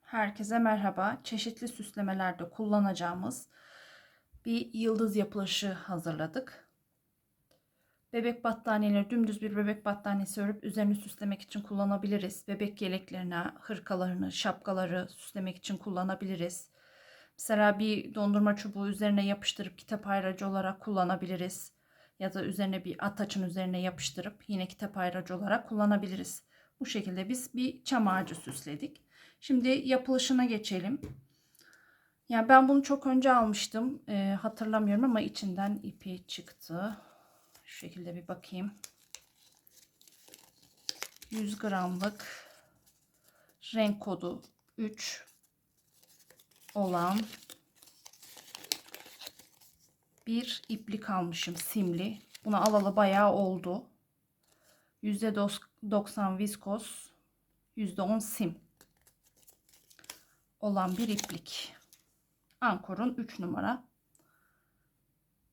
Herkese merhaba. Çeşitli süslemelerde kullanacağımız bir yıldız yapılışı hazırladık. Bebek battaniyeleri, dümdüz bir bebek battaniyesi örüp üzerini süslemek için kullanabiliriz. Bebek yeleklerine, hırkalarını, şapkaları süslemek için kullanabiliriz. Mesela bir dondurma çubuğu üzerine yapıştırıp kitap ayracı olarak kullanabiliriz. Ya da üzerine bir ataçın üzerine yapıştırıp yine kitap ayracı olarak kullanabiliriz. Bu şekilde biz bir çam ağacı süsledik. Şimdi yapılışına geçelim. Yani ben bunu çok önce almıştım. Hatırlamıyorum ama içinden ipi çıktı. Şu şekilde bir bakayım. 100 gramlık renk kodu 3 olan bir iplik almışım, simli. Bunu alalı bayağı oldu. %90 viskoz, %10 sim olan bir iplik. Ankor'un 3 numara.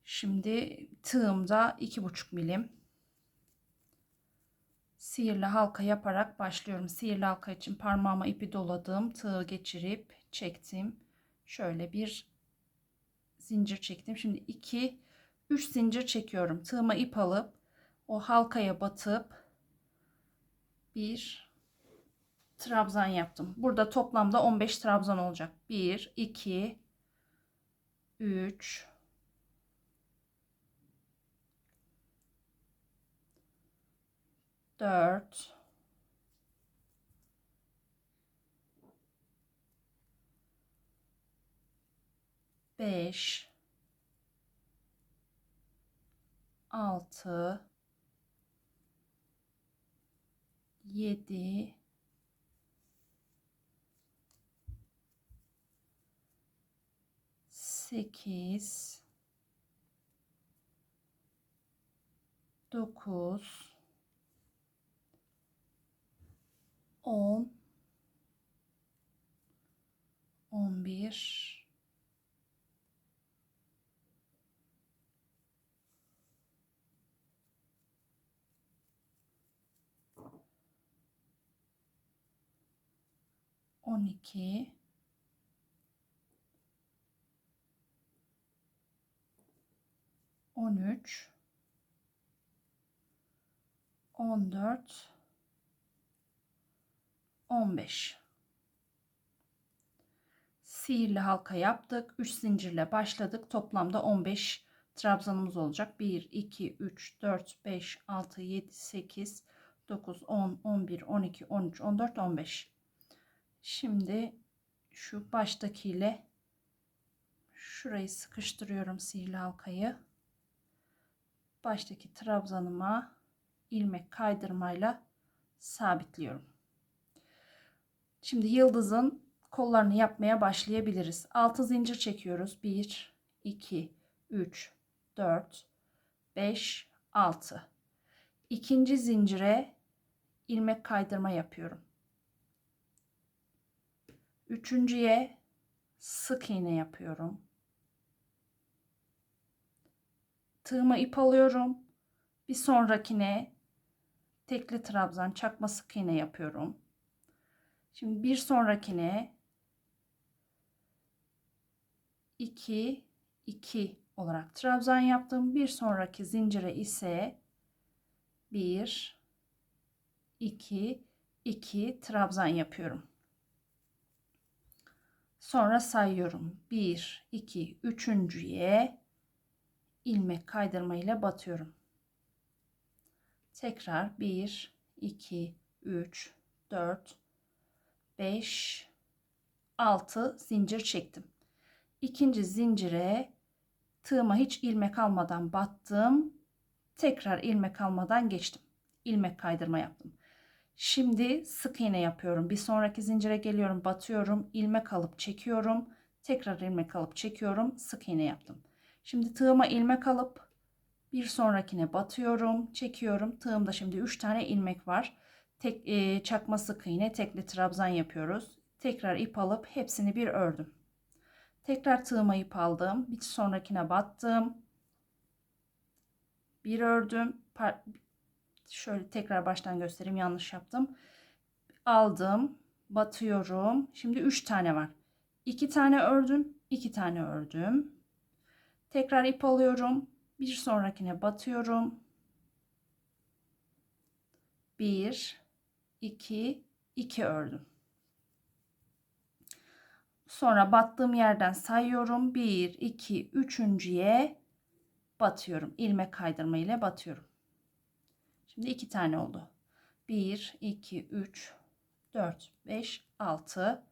Şimdi tığımda 2,5 milim. Sihirli halka yaparak başlıyorum. Sihirli halka için parmağıma ipi doladım. Tığı geçirip çektim. Şöyle bir zincir çektim. Şimdi 2-3 zincir çekiyorum. Tığıma ip alıp o halkaya batıp bir trabzan yaptım. Burada toplamda 15 trabzan olacak. 1, 2, 3, 4, 5, 6, 7, 8, 9, 10, 11, 12, 13, 14, 15. Sihirli halka yaptık. 3 zincirle başladık. Toplamda 15 trabzanımız olacak. 1, 2, 3, 4, 5, 6, 7, 8, 9, 10, 11, 12, 13, 14, 15. Şimdi şu baştakiyle şurayı sıkıştırıyorum, sihirli halkayı. Baştaki trabzanıma ilmek kaydırmayla sabitliyorum. Şimdi yıldızın kollarını yapmaya başlayabiliriz. 6 zincir çekiyoruz. 1, 2, 3, 4, 5, 6. İkinci zincire ilmek kaydırma yapıyorum. Üçüncüye sık iğne yapıyorum. Tığıma ip alıyorum. Bir sonrakine tekli trabzan çakma sık iğne yapıyorum. Şimdi bir sonrakine 2, 2 olarak trabzan yaptım. Bir sonraki zincire ise 1, 2, 2 trabzan yapıyorum. Sonra sayıyorum. 1, 2, üçüncüye ilmek kaydırma ile batıyorum. Tekrar 1, 2, 3, 4, 5, 6 zincir çektim. İkinci zincire tığıma hiç ilmek almadan battım. Tekrar ilmek almadan geçtim. İlmek kaydırma yaptım. Şimdi sık iğne yapıyorum. Bir sonraki zincire geliyorum, batıyorum, ilmek alıp çekiyorum. Tekrar ilmek alıp çekiyorum, sık iğne yaptım. Şimdi tığıma ilmek alıp bir sonrakine batıyorum, çekiyorum. Tığımda şimdi 3 tane ilmek var. Çakma sık iğne, tekli trabzan yapıyoruz. Tekrar ip alıp hepsini bir ördüm. Tekrar tığıma ip aldım. Bir sonrakine battım. Bir ördüm. Şöyle tekrar baştan göstereyim, yanlış yaptım. Aldım. batıyorum. Şimdi 3 tane var. 2 tane ördüm, 2 tane ördüm. Tekrar ip alıyorum. Bir sonrakine batıyorum. 1 2 2 ördüm. Sonra battığım yerden sayıyorum. 1 2 3.'ye batıyorum. İlmek kaydırma ile batıyorum. Şimdi 2 tane oldu. 1 2 3 4 5 6.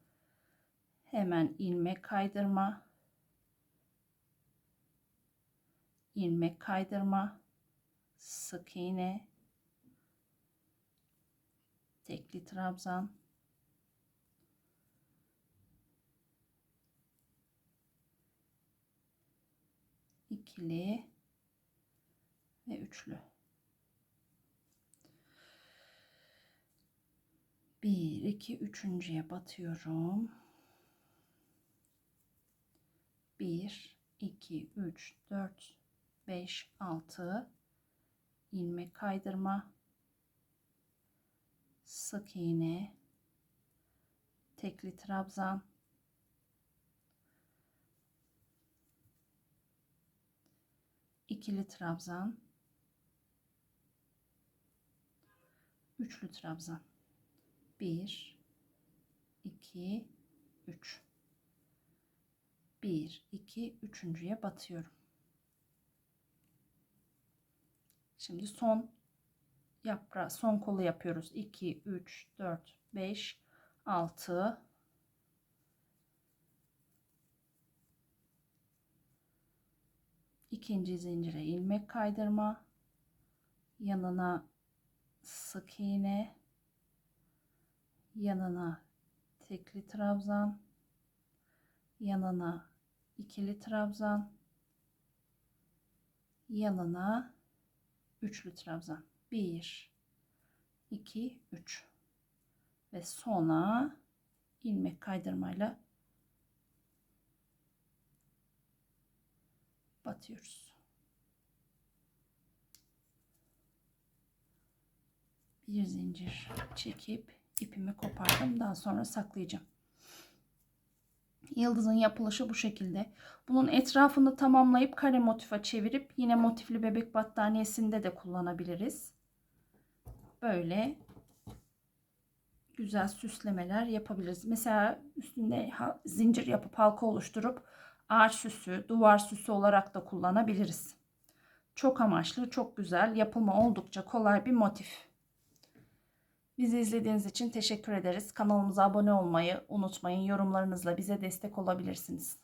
Hemen ilmek kaydırma. İlmek kaydırma. Sık iğne. Tekli trabzan. İkili ve üçlü. 1 2 3.'ye batıyorum. 1 2 3 4 5 6 ilmek kaydırma, sık iğne, tekli trabzan, ikili trabzan, üçlü trabzan. 1 2 3 1 2 3.'ye batıyorum. Şimdi son yaprağı, son kolu yapıyoruz. 2 3 4 5 6. İkinci zincire ilmek kaydırma, yanına sık iğne, yanına tekli trabzan, yanına ikili trabzan, yanına üçlü trabzan. 1 2 3 ve sona ilmek kaydırmayla batıyoruz. Bir zincir çekip ipimi kopardım. Daha sonra saklayacağım. Yıldızın yapılışı bu şekilde. Bunun etrafını tamamlayıp kare motife çevirip yine motifli bebek battaniyesinde de kullanabiliriz. Böyle güzel süslemeler yapabiliriz. Mesela üstünde zincir yapıp halka oluşturup ağaç süsü, duvar süsü olarak da kullanabiliriz. Çok amaçlı, çok güzel, yapımı oldukça kolay bir motif. Bizi izlediğiniz için teşekkür ederiz. Kanalımıza abone olmayı unutmayın. Yorumlarınızla bize destek olabilirsiniz.